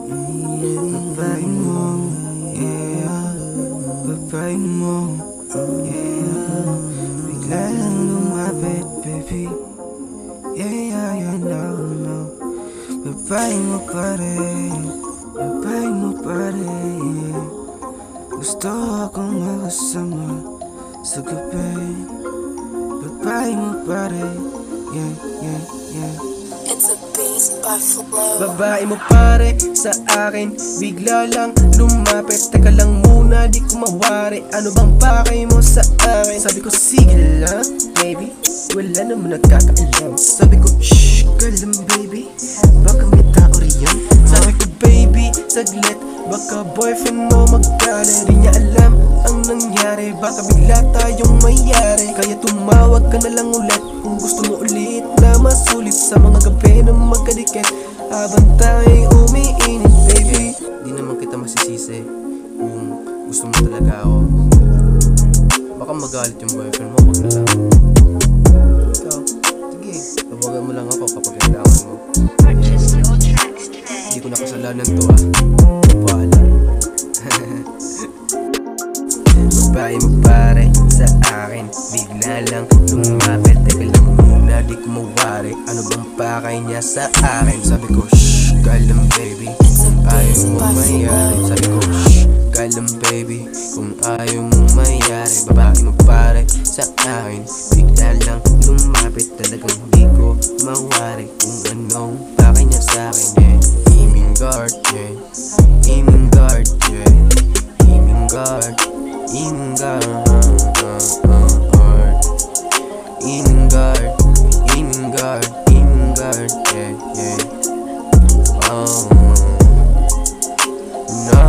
Babae mo, yeah. Babae mo, yeah. Bigla lang lumapit, baby. Yeah, you know. Babae mo pare, babae mo pare, yeah. Gusto akong makasama sa gabi. Babae mo pare, yeah. It's a beast by Flow. Babae mo pare sa akin, bigla lang lumapit. Teka lang muna, di ko mawari. Ano bang pakay mo sa akin? Sabi ko sige lang, baby. Wala naman nagkakaalam. Sabi ko shh, kalam baby. Baka may tao riyan. Sabi ko baby, saglit. Baka boyfriend mo magkala. Di niya alam ang nangyari. Baka bigla tayong mayari. Kaya tumawag ka na lang ulit kung gusto mo ulit na masulit sa mga gabi na magkadikit habang tayo'y umiinit, baby. Di naman kita masisisi kung gusto mo talaga ako. Baka magalit yung boyfriend mo, wag na lang. Ikaw, sige, tawagan mo lang ako kapag kailangan mo. Hindi ko nakasalanan to Bahala. Babae mo pare sa akin, bigla lang lumapit. Teka lang muna, di ko mawari. Ano bang pakay niya sa akin? Sabi ko shh, kalam baby, kung ayaw mo mayari. Sabi ko shh, kalam baby, kung ayaw mo mayari. Babae mo pare sa akin, bigla lang lumapit. Talagang di ko mawari kung anong pakay niya sa akin, yeah. Aiming guard, yeah. Aiming guard, yeah. Aiming guard, aiming guard, aiming guard, aiming guard, aiming guard, yeah. Oh, no.